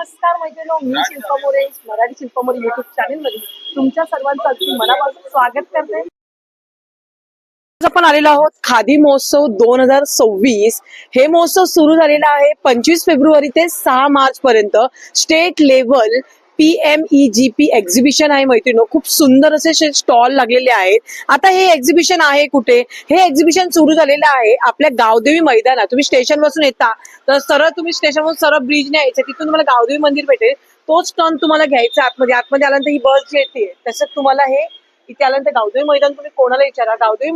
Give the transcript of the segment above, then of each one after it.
नमस्कार मैत्रिणींनो, मी Shilpa More, Marathi Shilpa More YouTube channel मध्ये तुमच्या सर्वांचं अगदी मनापासून स्वागत करते. आज आपण आलेलो आहोत खादी महोत्सव 2026. हे महोत्सव सुरू झालेला आहे 25 फेब्रुवारी ते 6 मार्च पर्यंत. स्टेट लेवल PMEGP एक्झिबिशन आहे मैत्रिणींनो. खूप सुंदर असे स्टॉल लागलेले आहेत. आता हे एक्झिबिशन आहे कुठे? हे एक्झिबिशन सुरू झालेलं आहे आपल्या गावदेवी मैदानात. तुम्ही स्टेशन पासून येता तर सरळ तुम्ही स्टेशनवरून सरळ ब्रिजने यायचं, तिथून तुम्हाला गावदेवी मंदिर भेटेल. तोच टर्न तुम्हाला घ्यायचा आतमध्ये. आतमध्ये आल्यानंतर ही बस जी येते तसंच तुम्हाला हे इथे आल्यानंतर गावदेवी मैदान, तुम्ही कोणाला विचारा, गावदेवी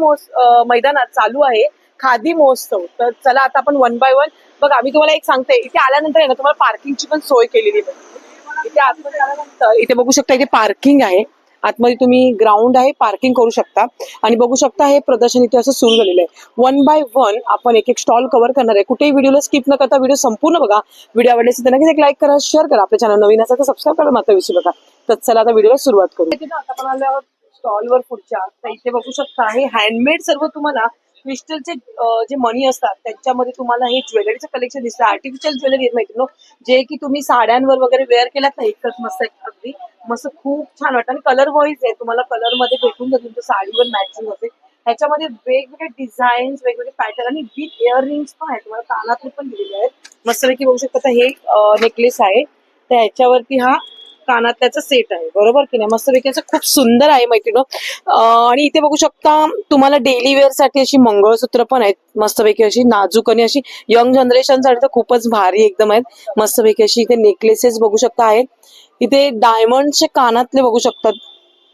मैदानात चालू आहे खादी महोत्सव. तर चला आता आपण वन बाय वन बघा. मी तुम्हाला एक सांगते, इथे आल्यानंतर आहे ना तुम्हाला पार्किंगची पण सोय केलेली आहे. इथे आतमध्ये आल्यानंतर इथे बघू शकता, इथे पार्किंग आहे. आतमध्ये तुम्ही ग्राउंड आहे, पार्किंग करू शकता. आणि बघू शकता हे प्रदर्शन इथे असं सुरू झालेलं आहे. वन बाय वन आपण एक एक स्टॉल कव्हर करणार आहे. कुठेही व्हिडिओला स्किप न करता व्हिडिओ संपूर्ण बघा. व्हिडिओ आवडले असेल तर नक्कीच एक लाईक करा, शेअर करा. आपल्या चॅनल नवीन असेल तर सबस्क्राईब करा मात्र विसरू नका. तर चला आता व्हिडिओला सुरुवात करू. आता आपण आलो आहोत स्टॉलवर पुढच्या. तर इथे बघू शकता हे हँडमेड सर्व तुम्हाला क्रिस्टलचे जे मणी असतात त्याच्यामध्ये तुम्हाला हे ज्वेलरीचं कलेक्शन दिसतं. आर्टिफिशियल ज्वेलरी माहिती ना, जे की तुम्ही साड्यांवर वगैरे वेअर केलात ना, एकच मस्त अगदी मस्त खूप छान वाटतं. आणि कलर वाईज आहे, तुम्हाला कलर मध्ये भेटून जाईल तुमच्या साडीवर मॅचिंग असेल. ह्याच्यामध्ये वेगवेगळे डिझाईन्स, वेगवेगळे पॅटर्न आणि विथ इयर रिंग्स पण आहेत. तुम्हाला कानातले पण दिलेले आहेत. मस्तपैकी बघू शकता. हे नेकलेस आहे, तर ह्याच्यावरती हा कानातल्याचा सेट आहे, बरोबर की नाही? मस्तपैकी असं खूप सुंदर आहे मैत्रिणी. आणि इथे बघू शकता तुम्हाला डेली वेअर साठी अशी मंगळसूत्र पण आहेत. मस्तपैकी अशी नाजूक आणि अशी यंग जनरेशन साठी तर खूपच भारी एकदम आहेत. मस्तपैकी अशी इथे नेकलेसेस बघू शकता आहेत. इथे डायमंडचे कानातले बघू शकतात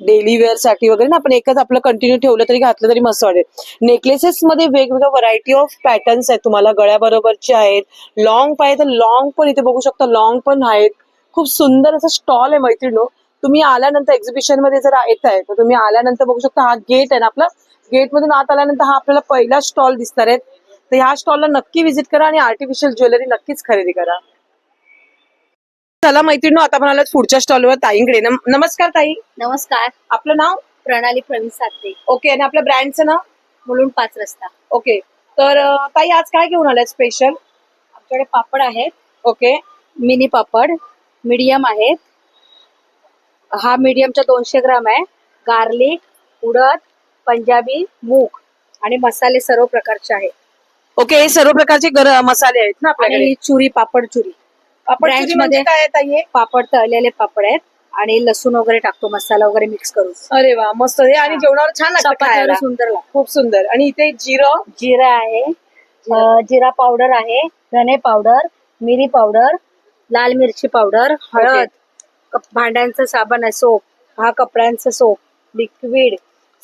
डेली वेअर साठी वगैरे ना. आपण एकच आपलं कंटिन्यू ठेवलं तरी घातलं तरी मस्त वाटेल. नेकलेसेस मध्ये वेगवेगळ्या व्हरायटी ऑफ पॅटर्न्स आहेत. तुम्हाला गळ्याबरोबरचे आहेत. लॉंग पाहिजे तर लॉंग पण इथे बघू शकता, लॉंग पण आहेत. खूप सुंदर असं स्टॉल आहे मैत्रिणींनो. तुम्ही आल्यानंतर एक्झिबिशन मध्ये जर येत आहे तर तुम्ही आल्यानंतर बघू शकता हा गेट आहे ना आपला. गेट मधून आत आल्यानंतर हा आपल्याला पहिला स्टॉल दिसणार आहे. तर ह्या स्टॉलला नक्की व्हिजिट करा आणि आर्टिफिशियल ज्वेलरी नक्कीच खरेदी करा. चला मैत्रिणींनो, आता आपण आलो पुढच्या स्टॉलवर ताईंकडे. नमस्कार ताई. नमस्कार. आपलं नाव? प्रणाली प्रवीण सात्रे. ओके. आणि आपल्या ब्रँडचं नाव? मुलुंड 5 रस्ता. ओके. तर ताई आज काय घेऊन आलाय स्पेशल? आमच्याकडे पापड आहेत. ओके. मिनी पापड मीडियम आहेत. हा मीडियमचा 200 ग्राम आहे. गार्लिक, उडद, पंजाबी, मूग आणि मसाले सर्व प्रकारचे आहेत. ओके. हे सर्व प्रकारचे मसाले आहेत ना आपल्याकडे? आणि चुरी, पापड चुरी. पापड चुरी म्हणजे काय आहे ताई? पापड तळलेले पापड आहेत आणि लसूण वगैरे टाकतो, मसाला वगैरे मिक्स करून. अरे वा, मस्त. हे आणि जेवणावर छान लागतं खायला. सुंदर लागतं. खूप सुंदर. आणि इथे जिरा आहे, जिरा पावडर आहे, धने पावडर, मिरी पावडर, लाल मिरची पावडर, हळद, भांड्यांचं साबण आहे, सोप, हा कपड्यांचं सोप, लिक्विड,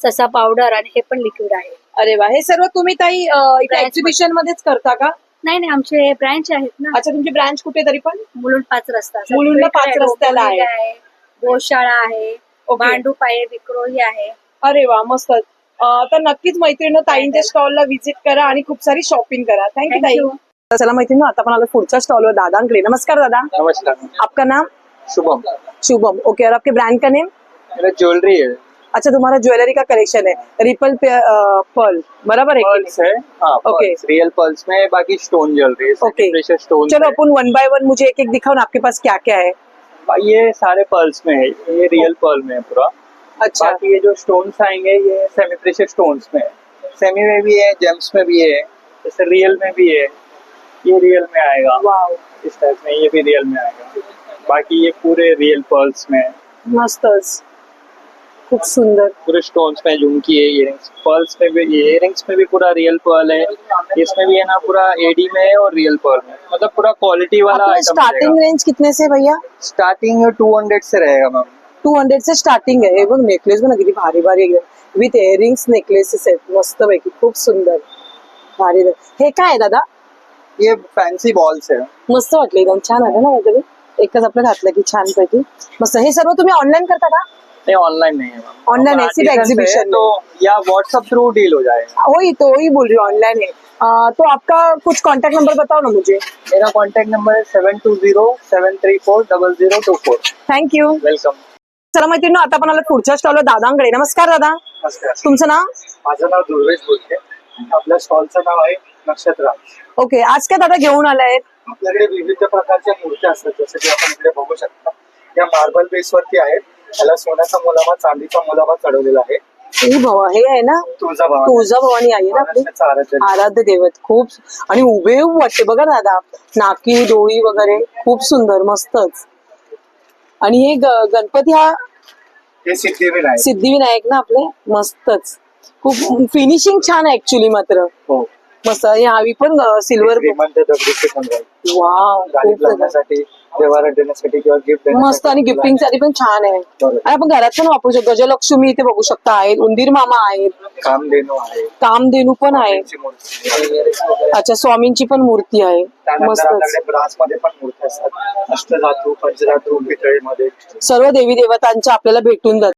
ससा पावडर आणि हे पण लिक्विड आहे. अरे वा. हे सर्व तुम्ही ताई इथे एक्झिबिशन मध्येच करता का? नाही, आमचे ब्रँच आहेत ना. अच्छा, तुमची ब्रांच कुठे तरी पण? मुलुंड 5 रस्ता. मुलुंडला 5 रस्त्याला आहे. गोशाळा आहे, भांडूप आहे, विक्रोळी आहे. अरे वा, मस्त. तर नक्कीच मैत्रिणी ताईंच्या स्टॉलला व्हिजिट करा आणि खूप सारी शॉपिंग करा. थँक्यू ताई. चला मैत्रिणी, आता आपण आलो पुढच्या स्टॉलवर दादांकडे. नमस्कार दादा. नमस्कार. आपका नाम? शुभम. शुभम. ओके. और आपके ब्रांड का नेम? मेरा ज्वेलरी है. अच्छा, तुम्हारा ज्वेलरी का कलेक्शन है. रिपल पर्ल, बराबर है? पर्ल्स है. हाँ, ओके. रियल पर्ल्स में, बाकी stone jewellery, okay. Pressure stone. चलो अपन वन बाय वन मुझे एक एक दिखाओ ना, आपके पास क्या क्या है. ये सारे पर्ल्स में है. ये रियल पर्ल में है पूरा. अच्छा. बाकी ये जो स्टोन्स आएंगे ये सेमी प्रेशर स्टोन्स में है. सेमी में भी है, जेम्स में भी है, जैसे रियल में भी है. ये रियल में आएगा. वाव, इस टाइप में ये भी रियल में आएगा. बाकी ये पूरे रियल पर्ल्स में है. मस्तच. खूप सुंदर. पूरे स्टोन्स में झुमकी है, इयरिंग्स, पर्ल्स में भी, इयरिंग्स में भी पूरा रियल पर्ल है. इसमें भी है ना पूरा एडी में है और रियल पर्ल में, मतलब पूरा क्वालिटी वाला आपका आइटम. स्टार्टिंग रेंज कितने से भैया? स्टार्टिंग 200 से रहेगा मैम. 200 से स्टार्टिंग आहे. बघ नेकलेस बघ ना किती भारी भारी एकदम, विथ इयरिंग्स नेकलेसेस आहेत मस्त पैकी. खूप सुंदर, भारी. हे काय आहे दादा? ये फैंसी बॉल्स है. मस्त वाटलं, एकदम छान वाटलं ना काहीतरी. एकच आपलं घातलं की छान पैकी मस्त. हे सर्व तुम्ही ऑनलाईन करता का? नहीं, ऑनलाइन नहीं है मैम. ऑनलाइन है, सिर्फ एग्जीबिशन तो या व्हाट्सएप थ्रू डील हो जाएगा. वही तो वही बोल रही हूँ, ऑनलाइन है. तो आपका कुछ कांटेक्ट नंबर बताओ ना मुझे. मेरा कॉन्टैक्ट नंबर है 7207340024. थँक्यू. वेलकम. चला मैत्रिणी, आता आपण आलो पुढच्या स्टॉलवर दादांकडे. नमस्कार दादा. नमस्कार. तुमचं नाव? माझं नाव दुर्वेश बोलते. आपल्या स्टॉलचं नाव आहे नक्षत्र. ओके. आज काय दादा घेऊन आलाय? आपल्याकडे विविध प्रकारच्या मूर्त्या असतात जसं की आपण इकडे बघू शकता. या मार्बल बेस वरती आहेत. त्याला सोन्याचा मुलामा चांदीचा मुलामा चढवलेला आहे. हे हे आहे ना तुळजाभवानी आहे ना आपली महाराष्ट्राचं आराध्य आराध्य दैवत. खूप आणि उभे वाटते बघा दादा, नाकी डोळी वगैरे खूप सुंदर मस्तच. आणि हे गणपती हा हे सिद्धिविनायक. सिद्धिविनायक ना आपले, मस्तच. खूप फिनिशिंग छान आहे ऍक्च्युली मात्र. हो. मस्त. आणि हवी पण सिल्वर. श्रीमंत दगडूशेठ हलवाई. वाव गाडीत खूप सुंदर. लावण्यासाठी, व्यवहारात देण्यासाठी किंवा गिफ्ट मस्त. आणि गिफ्टिंग साठी पण छान आहे. बरोबर. आणि आपण घरात पण वापरू शकतो. गजलक्ष्मी इथे बघू शकता आहेत, उंदीर मामा आहेत, कामधेनू आहे. कामधेनू पण आहे. त्यांची मूर्ती आहे. अच्छा, स्वामींची पण मूर्ती आहे. त्यानंतर मस्तच. आपल्याकडे ब्रास मध्ये पण मूर्ती असतात. अष्टधातू, पंचधातू, पितळेमध्ये. सर्व देवी देवतांच्या आपल्याला भेटून जातात.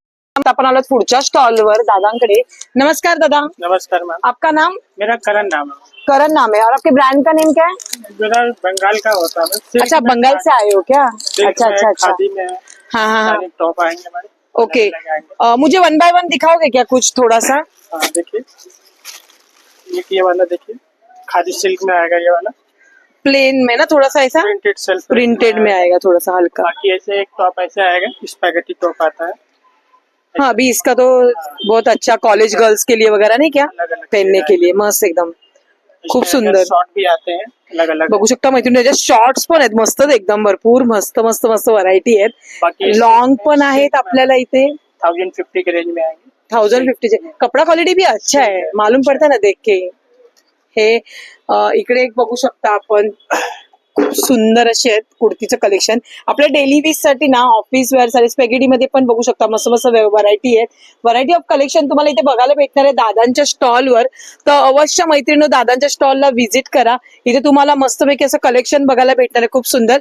आपण आलो पुढच्या स्टॉलवर दादांकडे. नमस्कार दादा, नमस्कार मैम, आपका नाम? मेरा करण नाम है। करण नाम है। और आपके ब्रांड का नेम क्या है? मेरा बंगाल का होता है। सिल्क अच्छा, में, बंगाल से आए हो क्या? सिल्क अच्छा में, अच्छा अच्छा। खादी में हाँ हाँ हाँ, सारे टॉप आएंगे हमारे। ओके। अलग-अलग आएंगे। मुझे वन बाय वन दिखाओगे क्या कुछ थोड़ा सा? हाँ देखिए, ये वाला देखिए, खादी सिल्क में आएगा ये वाला, प्लेन में ना थोड़ा सा ऐसा प्रिंटेड सेल्फ प्रिंटेड में आएगा थोड़ा सा हल्का। बाकी ऐसे एक टॉप ऐसे आएगा, स्पैगेटी टॉप आता है। हाँ, अभी इसका तो बहुत अच्छा कॉलेज गर्ल्स के लिए वगैरह नहीं क्या अलग-अलग पहनने के लिए, मस्त एकदम खूप सुंदर. शॉर्ट भी आते हैं अलग अलग। बघू शकता मैत्रिणी, त्याच्यात शॉर्ट्स पण आहेत मस्तच एकदम, भरपूर मस्त मस्त मस्त व्हरायटी आहेत. बाकी लॉंग पण आहेत आपल्याला इथे 1050 के रेंज में आएंगे। 1050 चे. कपड़ा क्वालिटी भी अच्छा है, मालूम पड़ता है ना देख के. हे इकडे एक बघू शकता आपण, खूप सुंदर असे आहेत कुर्तीचं कलेक्शन. आपल्या डेली वीज साठी ना, ऑफिस वेअर साठी स्पेगेटी मध्ये पण बघू शकता मस्त मस्त व्हरायटी आहेत. व्हरायटी ऑफ कलेक्शन तुम्हाला इथे बघायला भेटणार आहे दादांच्या स्टॉलवर. तर अवश्य मैत्रिणी दादांच्या स्टॉलला व्हिजिट करा. इथे तुम्हाला मस्तपैकी असं कलेक्शन बघायला भेटणार आहे, खूप सुंदर.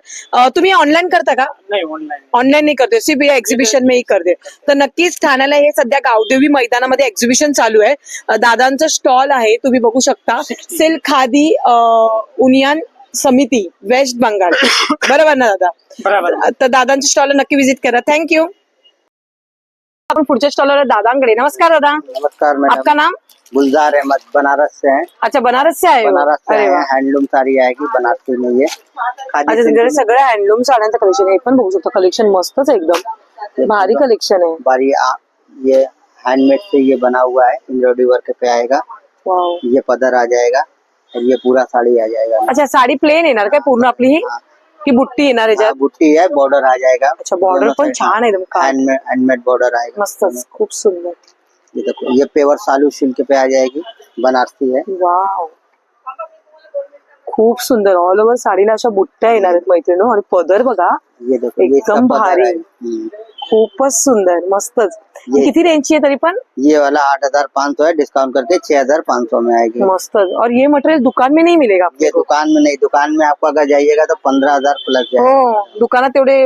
तुम्ही ऑनलाईन करता का? नहीं ऑनलाइन। ऑनलाईन नाही करते, सिर्फ या एक्झिबिशन में ही करते. तर नक्कीच ठाण्याला हे सध्या गावदेवी मैदानामध्ये एक्झिबिशन चालू आहे. दादांचं स्टॉल आहे, तुम्ही बघू शकता. सिल्क खादी उनियन समिती, वेस्ट बंगाल. बरोबर ना दादा? बराबर। तर दादांच्या स्टॉलला नक्की विजिट करा. थँक्यू. आपण पुढच्या स्टॉलवर दादांकडे. नमस्कार दादा, नमस्कार मैडम, आपका नाम? गुलजार अहमद, बनारस से हैं। अच्छा, बनारस से आए हो? बनारस से अरे हैं, वाह. हैंडलूम साड़ी आएगी बनारसी में ये। अच्छा, खादी तुमच्याकडे सगळं हँडलूम साड्यांचं कलेक्शन, हे पण बघू शकता. कलेक्शन मस्तच एकदम भारी कलेक्शन आहे. बारी ये हैंडमेड से ये बना हुआ है, एम्ब्रॉयडरी वर्क पे आएगा। वाव. ये पदर आ जाएगा और ये पूरा साड़ी आ जाएगा। अच्छा, साडी प्लेन येणार काय पूर्ण आपली ही, की बुट्टी येणार याच्यात? बुट्टी है, बॉर्डर आ जाएगा। अच्छा, बॉर्डर पण छान आहे एकदम. काय हैंडमेड बॉर्डर आएगा। मस्तच, खूप सुंदर. ये देखो, ये पेवर सालू सिल्क पे आ जाएगी, बनारसी है। वाव, खूप सुंदर. ऑल ओव्हर साडीला अशा बुट्ट्या येणार आहेत मैत्रिणी. आणि पदर बघा, ये देखो, ये इसका एकदम पदर भारी. है। खूपच सुंदर, मस्तच. ये- किती रेंजची आहे तरी पण? ये वाला 8500 है, डिस्काउंट करके 6500 में आएगी। मस्तच. और ये मटेरियल दुकान में नहीं मिलेगा आपको? ये दुकान में नहीं, दुकान में आपको अगर जाइएगा तो 15,000 प्लस जाएगा। हो, दुकानात तेवढे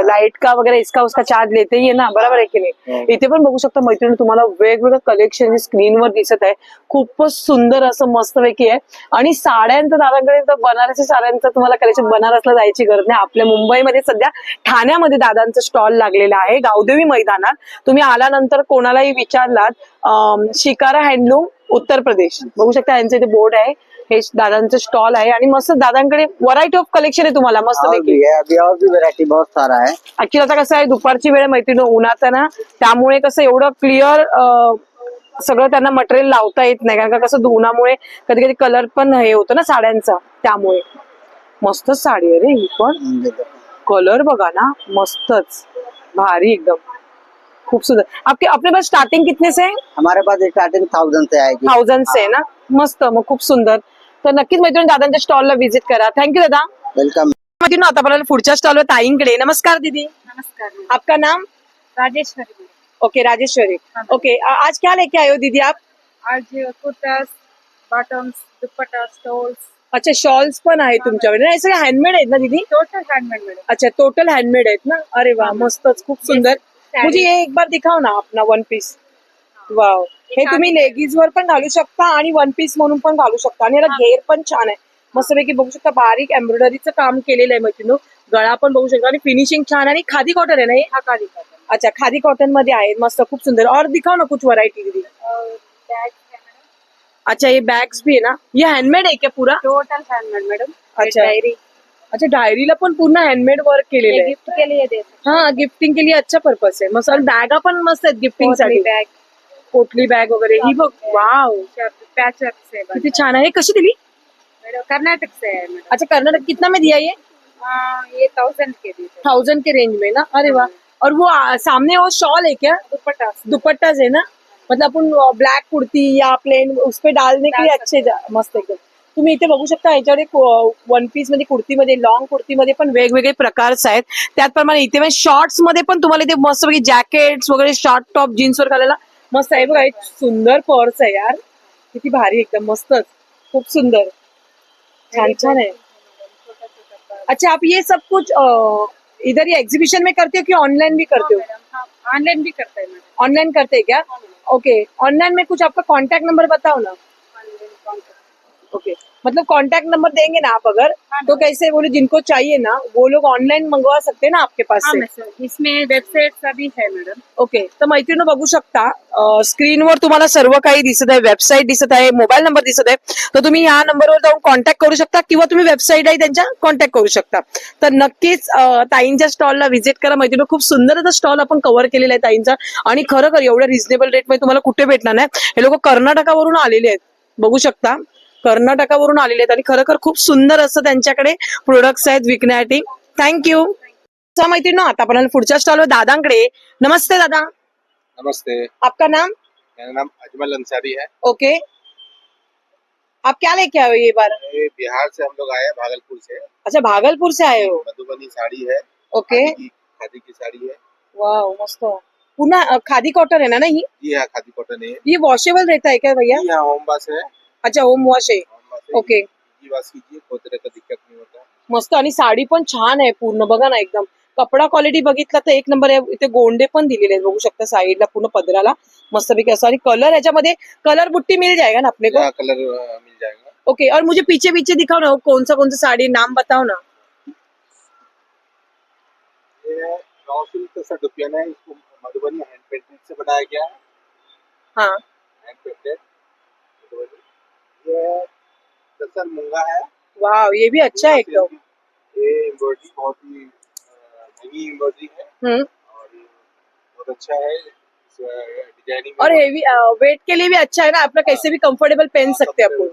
लाईट का वगैरे इसका उसका चार्ज लेते ही है ना, बरोबर आहे की नाही? इथे पण बघू शकता मैत्रिणी, तुम्हाला वेगवेगळं कलेक्शन स्क्रीनवर दिसत आहे. खूपच सुंदर असं मस्तपैकी आहे. आणि साड्यांचं दादांकडे तर बनारसी साड्यांचं तुम्हाला कलेक्शन, बनारसला जायची गरज नाही. आपल्या मुंबईमध्ये सध्या ठाण्यामध्ये दादांचं स्टॉल लागलेला आहे गावदेवी मैदानात. तुम्ही आल्यानंतर कोणालाही विचारलात, शिकारा हँडलूम उत्तर प्रदेश, बघू शकता यांचं इथे बोर्ड आहे. हे दादांचं स्टॉल आहे. आणि मस्त दादांकडे व्हरायटी ऑफ कलेक्शन आहे तुम्हाला मस्त और पैकी. भी है, अभी और भी वैरायटी बहुत सारा है। ऍक्च्युली आता कसं आहे, दुपारची वेळ मैत्रिणी, उन्हात आहे ना, त्यामुळे कसं एवढं क्लिअर सगळं त्यांना मटेरियल लावता येत नाही. कारण का कसं उन्हामुळे कधी कधी कलर पण हे होतं ना साड्यांचा, त्यामुळे. मस्त साडी आहे रे ही पण. ये देखो, कलर बघा ना, मस्तच भारी एकदम, खूप सुंदर. आपके अपने पास स्टार्टिंग कितने से है? हमारे पास स्टार्टिंग 1000 से आएगी। 1000 से है ना, मस्त. मग खूप सुंदर. तर नक्कीच मैत्रिणी दादांच्या स्टॉलला व्हिजिट करा. थँक्यू दादा. वेलकम। मैत्रिणी आता आपल्याला पुढच्या स्टॉलवर ताईंकडे. नमस्कार दीदी, नमस्कार, आपका नाम? राजेश्वरी। ओके, राजेश्वरी. ओके, आज क्या लेके आए हो दीदी आप? आज कुर्तास, बॉटम्स, दुपट्टा, स्टोल्स, अच्छा, शॉल्स पण आहे तुमच्याकडे ना? हे सगळे हँडमेड आहेत ना दीदी? Total handmade madam. अच्छा, टोटल हँडमेड आहेत ना? अरे वा, मस्तच, खूप सुंदर. मुझे ये एक बार दिखाओ ना अपना वन पीस. वाव, हे तुम्ही लेगीज वर पण घालू शकता आणि वन पीस म्हणून पण घालू शकता. आणि याला घेर पण छान आहे, मस्तपैकी बघू शकता. बारीक एम्ब्रॉयडरीचं काम केलेलं आहे मैत्रिणी. गळा पण बघू शकता. आणि फिनिशिंग छान. आणि खादी कॉटन आहे ना हे? हाँ, खादी कॉटन। अच्छा, खादी कॉटन मध्ये आहे, मस्त, खूप सुंदर. और दिखाओ ना कुछ वरायटी दीदी. बैग है मैडम, अच्छा, ये बैग्स भी है ना? ये हैंडमेड है क्या पूरा? Total handmade madam. अच्छा. डायरी, अच्छा डायरीला पण पूर्ण हँडमेड वर्क केलेलं आहे. गिफ्ट के लिए देते हा गिफ्टिंग के लिए अच्छा पर्पज आहे. मस्त बॅगा पण मस्त आहेत गिफ्टिंग साठी. बैग पोटली बॅग वगैरे ही बघ. वाव पैचवर्क से किती छान आहे. हे कशी दिली? मैडम कर्नाटक से है मैडम। अच्छा कर्नाटक कितना में दिया ये? ये 1000 के दी थे। 1000 के रेंज में ना. अरे वाह. और वो सामने वो शॉल है क्या? दुपट्टा दुपट्टाज है ना. मतलब आपण ब्लॅक कुर्ती या प्लेन उस पे डालने के लिए अच्छे मस्त एकदम. तुम्ही इथे बघू शकता याच्यावर एक वन पीस मध्ये कुर्तीमध्ये लॉंग कुर्तीमध्ये पण वेगवेगळे प्रकारच आहेत. त्याचप्रमाणे इथे पण शॉर्ट्स मध्ये पण तुम्हाला इथे मस्त पैकी जॅकेट्स वगैरे शॉर्ट टॉप जीन्स वर घालायला मस्त आहे बघा. एक सुंदर पर्स आहे यार. किती भारी एकदम मस्तच. खूप सुंदर छान छान है. अच्छा आप ये सब कुछ इधर ये एग्जीबिशन में करते हो कि ऑनलाइन भी करते हो? ऑनलाइन भी करते हैं मैडम। ऑनलाइन करते हैं क्या? ओके. ऑनलाइन में कुछ आपका कांटेक्ट नंबर बताओ ना. ओके मतलब कांटेक्ट नंबर देंगे ना आप अगर तो कैसे बोले जिनको चाहिए ना वो लोग ऑनलाइन मंगवा सकते हैं ना आपके पास हाँ से. मैम इसमें वेबसाइट सभी है मैडम। ओके तर मैत्रिणी बघू शकता स्क्रीनवर तुम्हाला सर्व काही दिसत आहे. वेबसाईट दिसत आहे, मोबाईल नंबर दिसत आहे. तर तुम्ही या नंबरवर जाऊन कॉन्टॅक्ट करू शकता किंवा तुम्ही वेबसाईट आहे त्यांच्या कॉन्टॅक्ट करू शकता. तर नक्कीच ताईंच्या स्टॉलला व्हिजिट करा मैत्रिणी. खूप सुंदर असा स्टॉल आपण कव्हर केलेला आहे ताईंचा आणि खरोखर एवढ्या रिझनेबल रेटमध्ये तुम्हाला कुठे भेटणार नाही. हे लोक कर्नाटकावरून आलेले आहेत बघू शकता. कर्नाटकावरून आलेले आहेत आणि खरोखर खूप सुंदर असं त्यांच्याकडे प्रोडक्ट्स आहेत विकण्यासाठी. थँक्यू. मैत्रिणी आता आपण पुढच्या स्टॉलवर दादांकडे. नमस्ते दादा. नमस्ते, आपका नाम? मेरा नाम अजमल अंसारी है। ओके. आप क्या लेके आए हो ये बार? ये बिहार से हम लोग आए हैं, भागलपुर से। अच्छा भागलपुर से आए हो. मधुबनी साड़ी है, ओके. खादी की साड़ी है। वाह मस्त. पुन्हा खादी कॉटन है ना ही? जी हाँ, खादी कॉटन है। ये वॉशेबल रहता है क्या भैया? जी हाँ, होम वॉश है। अच्छा होम वॉश आहे. होम वॉश है। ओके. जी वॉश कीजिए, कोई तरह का दिक्कत नहीं होता। मस्त आणि साडी पण छान आहे पूर्ण बघा ना एकदम. कपडा क्वालिटी बघितला तर एक नंबर आहे. इथे गोंडे पण दिलेले आहेत बघू शकता साईडला पूर्ण पदराला मस्तपैकी असं. आणि कलर याच्यामध्ये कलर बुट्टी मिल जाएगा ना अपने को? यहाँ कलर मिल जाएगा। ओके. और मुझे पीछे पीछे दिखाओ ना कौन सा साड़ी नाम बताओ ना. ये रॉ सिल्क का दुपियान है, इसको मधुबनी हैंड पेंटेड से बनाया गया है। हाँ हैंड पेंटेड मधुबनी। ये दसर मूंगा है। वाह ये भी अच्छा है एकदम. ये एम्ब्रॉयडरी बहुत ही महंगी एम्ब्रॉयडरी है हम्म. और ये बहुत अच्छा है। डिजाइनिंग और हेवी वेट के लिए भी अच्छा है ना. आपका कैसे भी कंफर्टेबल पहन सकते हैं अपन.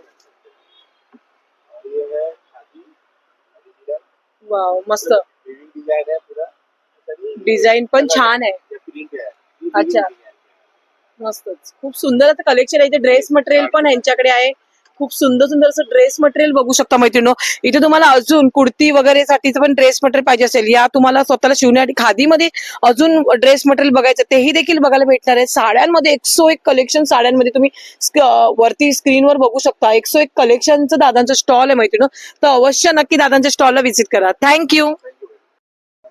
ये है खादी डिजाइन। वाव मस्त. वीविंग डिजाइन है पूरा। डिझाईन पण छान आहे. ये प्रिंट है। ये अच्छा. weaving design है। मस्तच. खूप सुंदर असं कलेक्शन आहे. इथे ड्रेस मटेरियल पण यांच्याकडे आहे. खूप सुंदर सुंदर असं ड्रेस मटेरियल बघू शकता मैत्रिणी. इथे तुम्हाला अजून कुर्ती वगैरे साठीचं पण ड्रेस मटेरियल पाहिजे असेल या तुम्हाला स्वतःला शिवण्यासाठी खादीमध्ये अजून ड्रेस मटेरियल बघायचं तेही देखील बघायला भेटणार आहे. साड्यांमध्ये 101 कलेक्शन साड्यांमध्ये तुम्ही वरती स्क्रीनवर बघू शकता. 101 कलेक्शनचं दादांचं स्टॉल आहे मैत्रिणी. तर अवश्य नक्की दादांच्या स्टॉलला व्हिजिट करा. थँक्यू.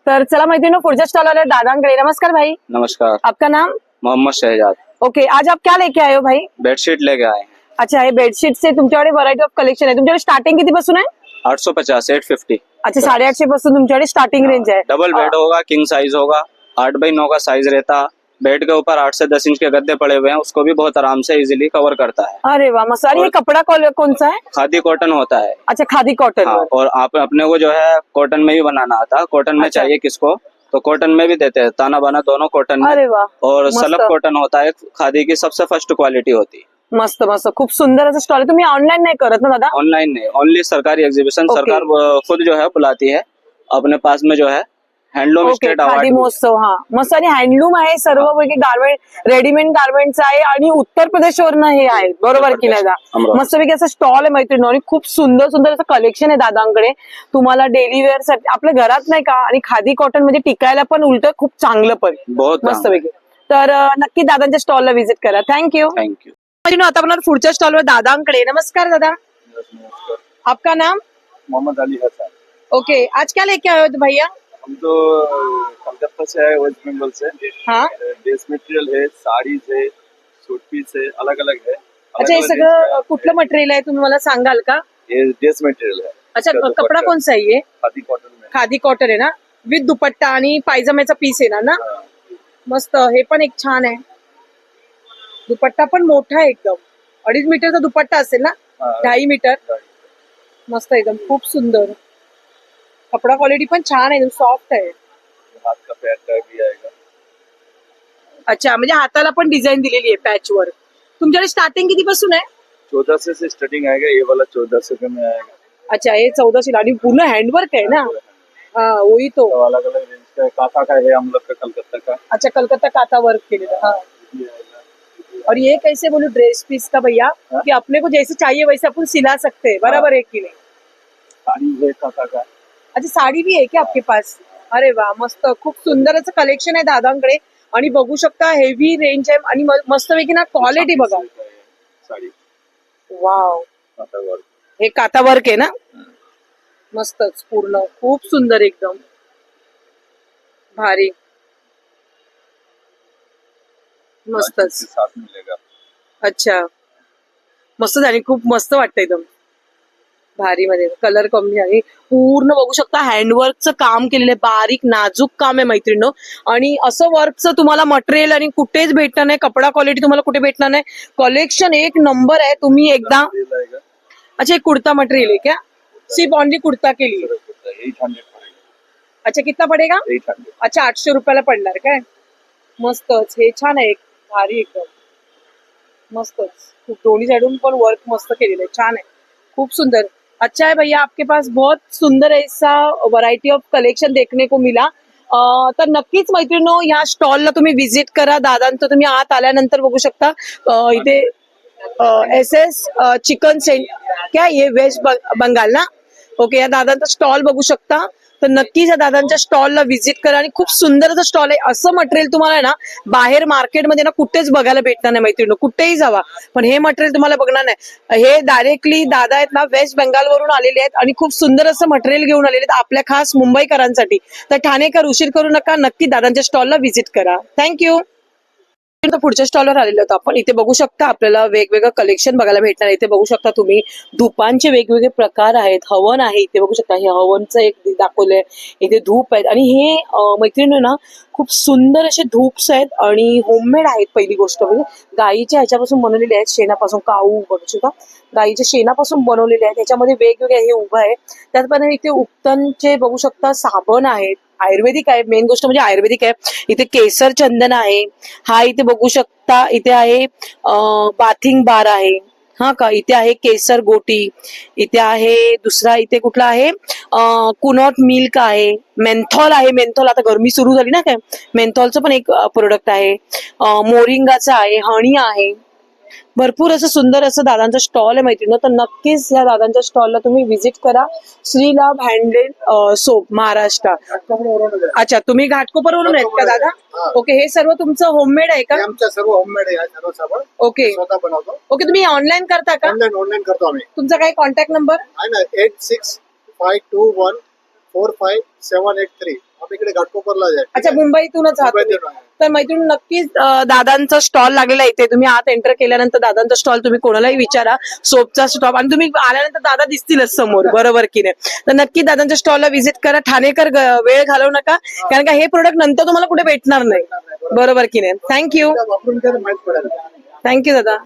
तर चला मैत्रिणी पुढच्या स्टॉल आले दादांकडे. नमस्कार भाई. नमस्कार, आपका नाम? मोहम्मद शहजाद। ओके. आज आप क्या लेके आए हो भाई? बेडशीट लेके आए हैं। अच्छा हे बेडशीट से तुमच्याकडे व्हरायटी ऑफ कलेक्शन आहे. तुमच्याकडे स्टार्टिंग किती पासून आहे? 850, 850। अच्छा 850 पासून तुमच्याकडे स्टार्टिंग रेंज आहे. डबल बेड होगा, किंग साइज होगा, 8x9 का साइज रहता। बेड के ऊपर 8 से 10 इंच के गद्दे पड़े हुए हैं, उसको भी बहुत आराम से इजीली कवर करता है। अरे वाह मस्त. आणि हे कपडा कौन सा है? खादी कॉटन होता है। अच्छा खादी कॉटन. हाँ, और आप अपने को जो है कॉटन में भी बनाना आता है। कॉटन में अच्छा. चाहिए किसको तो कॉटन में भी देते हैं, ताना बाना दोनों कॉटन में। अरे वाह और मस्त. सलब कॉटन होता है, खादी की सबसे फर्स्ट क्वालिटी होती है। मस्त मस्त. खूप सुंदर असं स्टॉल आहे. तुम्ही ऑनलाईन नाही करत ना दादा? ऑनलाइन नहीं, ओनली सरकारी एग्जीबिशन। Okay. सरकार खुद जो है बुलाती है अपने पास में जो है handloom okay. State khadi award. महोत्सव. हा मस्त. आणि हँडलूम आहे सर्व पैकी गार्मेंट रेडीमेड गार्मेंट्स आहे आणि उत्तर प्रदेशवरनं हे आहे बरोबर की नाही दादा? अमरावती. मस्तपैकी असं स्टॉल आहे मैत्रिणी आणि खूप सुंदर सुंदर असं कलेक्शन आहे दादांकडे. तुम्हाला डेली वेअर साठी आपल्या घरात नाही का आणि खादी कॉटन मध्ये टिकायला पण उलट खूप चांगलं पण बहुत मस्तपैकी. तर नक्की दादांच्या स्टॉलला व्हिजिट करा. थँक्यू. Thank you. आता आपण पुढच्या स्टॉलवर दादांकडे. नमस्कार दादा. आपका नाम? मोहम्मद अली हसन। ओके. आज क्या लेके आए हो भैया? हम तो कलकत्ता से आए, वेस्ट बंगाल से। हाँ. ड्रेस मटेरियल है, साड़ीज है, सूट पीस है, अलग अलग है। अच्छा हे सगळं कुठलं मटेरियल आहे तुम्ही मला सांगाल का? ये ड्रेस मटेरियल है। अच्छा इसका कपडा दुपट्टा कोणसा आहे ये? खादी कॉटन में। खादी कॉटन आहे ना विथ दुपट्टा आणि पायजम्याचा पीस आहे ना. हाँ। मस्त. हे पण एक छान आहे. दुपट्टा पण मोठा आहे एकदम. 2.5 मीटरचा दुपट्टा असेल ना? हाँ। 2.5 मीटर. मस्त एकदम खूप सुंदर. कपडा क्वालिटी पण छान आहे, सॉफ्ट आहे. हाथ का पैर का भी आएगा. अच्छा, म्हणजे हाताला पण डिझाईन दिलेली आहे पॅच वर. तुमच्याकडे स्टार्टिंग किती पासून आहे? 1400 से स्टार्टिंग आएगा, ये वाला 1400 में आएगा. अच्छा, हे 1400 आणि पूर्ण हँडवर्क आहे ना. हाँ वही तो. तो अलग अलग रेंज का है. काका का है हम लोग का, कलकत्ता का. अच्छा, कलकत्ता काता वर्क केलेलं. हाँ. ये आएगा. और ये कैसे बोलूं ड्रेस पीस का भैया, कि अपने को जैसे चाहिए वैसे अपन सिला सकते हैं, बराबर है कि नहीं? साड़ी है काका का. अच्छा, साडी भी आहे की आपके पास? अरे वा, मस्त. खूप सुंदर असं कलेक्शन आहे दादांकडे. आणि बघू शकता हेवी रेंज आहे आणि मस्तपैकी ना क्वालिटी बघा. साड़ी वाव, काका वर्क. हे काता वर्क आहे ना. मस्तच पूर्ण, खूप सुंदर एकदम भारी. मस्तच. इसके साथ मिलेगा. अच्छा, मस्त आणि खूप मस्त वाटतं एकदम भारी मध्ये. कलर कमी आणि पूर्ण बघू शकता हँडवर्कचं काम केलेलं आहे, बारीक नाजूक काम आहे मैत्रिणी. आणि असं वर्कचं तुम्हाला मटेरियल आणि कुठेच भेटणार नाही, कपडा क्वालिटी तुम्हाला कुठे भेटणार नाही. कलेक्शन एक नंबर आहे. तुम्ही एकदा. ये लाएगा. अच्छा, एक कुर्ता मटेरियल है क्या? सिर्फ ओनली कुर्ता के लिए? 800 पड़ेगा. अच्छा, कितना पडेगा? 800. अच्छा, 800 रुपयाला पडणार काय? मस्तच. हे छान आहे, भारी एकदम मस्तच. खूप दोन्ही साइडून पण वर्क मस्त केलेलं आहे, छान आहे, खूप सुंदर. अच्छा है भैया, आपके पास बहुत सुंदर ऐसा वैरायटी ऑफ कलेक्शन देखने को मिला. तर नक्कीच मैत्रिणींनो, ह्या स्टॉलला तुम्ही व्हिजिट करा. दादांचं तुम्ही आत आल्यानंतर बघू शकता. इथे SS चिकन सेंटर क्या ये वेस्ट बंगाल ना. ओके, या दादांचा स्टॉल बघू शकता. तर नक्कीच या दादांच्या स्टॉलला व्हिजिट करा. आणि खूप सुंदर असं स्टॉल आहे. असं मटेरियल तुम्हाला ना बाहेर मार्केटमध्ये ना कुठेच बघायला भेटणार नाही मैत्रिणी, कुठेही जावा पण हे मटेरियल तुम्हाला बघणार नाही. हे डायरेक्टली दादा आहेत ना वेस्ट बेंगाल वरून आलेले आहेत आणि खूप सुंदर असं मटेरियल घेऊन आलेले आहेत आपल्या खास मुंबईकरांसाठी. तर ठाणेकर उशीर करू नका, नक्की दादांच्या स्टॉलला व्हिजिट करा. थँक्यू. पुढच्या स्टॉलवर आलेलो होतो आपण. इथे बघू शकता आपल्याला वेगवेगळं कलेक्शन बघायला भेटणार. इथे बघू शकता तुम्ही धूपांचे वेगवेगळे प्रकार आहेत. हवन आहे इथे बघू शकता. हे हवनचं एक दाखवलंय. इथे धूप आहेत आणि हे मैत्रिणी ना खूप सुंदर असे धूप्स आहेत आणि होममेड आहेत. पहिली गोष्ट म्हणजे गाईच्या ह्याच्यापासून बनवलेले आहेत, शेणापासून. काऊ बघू शकता गाईच्या शेणापासून बनवलेले आहेत. त्याच्यामध्ये वेगवेगळे हे उभं आहे. त्याचप्रमाणे इथे उपतनचे बघू शकता साबण आहेत, आयुर्वेदिक आहे. मेन गोष्ट म्हणजे आयुर्वेदिक आहे. इथे केसर चंदन आहे. हा इथे बघू शकता. इथे आहे बाथिंग बार आहे. हा का, इथे आहे केसर गोटी. इथे आहे दुसरा, इथे कुठला आहे कुनॉट मिल्क आहे. मेंथॉल आहे. मेंथॉल आता गरमी सुरू झाली ना, काय मेंथॉलचं पण एक प्रोडक्ट आहे. मोरिंगाचं आहे, हनी आहे. भरपूर असं सुंदर असं दादांचा स्टॉल आहे मैत्रिणी. तर नक्कीच या दादांच्या स्टॉलला तुम्ही व्हिजिट करा. श्रीलाभ हँडमेड सोप महाराष्ट्र. अच्छा, तुम्ही घाटकोपरवरून आहेत का दादा? ओके, हे सर्व तुमचं होममेड आहे का? आमच्या सर्व होममेड आहे सर्व साबण. ओके स्वतः बनवतो. ओके, तुम्ही ऑनलाईन करता का? ऑनलाईन करतो आम्ही. तुमचा काही कॉन्टॅक्ट नंबर आहे ना 8652145783. आपण इकडे घाटकोपरला आहे. अच्छा, मुंबईतूनच आहात तुम्ही. मुंबईतून आहे. तर मैत्रिणी नक्कीच दादांचा स्टॉल लागलेला आहे इथे. तुम्ही आत एंटर केल्यानंतर दादांचा स्टॉल तुम्ही कोणालाही विचारा, सोपचा स्टॉल. आणि तुम्ही आल्यानंतर दादा दिसतीलच समोर, बरोबर की नाही. तर नक्की दादांच्या स्टॉलला व्हिजिट करा. ठाणेकर वेळ घालवू नका, कारण का हे प्रोडक्ट नंतर तुम्हाला कुठे भेटणार नाही, बरोबर की नाही. थँक्यू. वापरून त्याला माहित पडेल. थँक्यू दादा.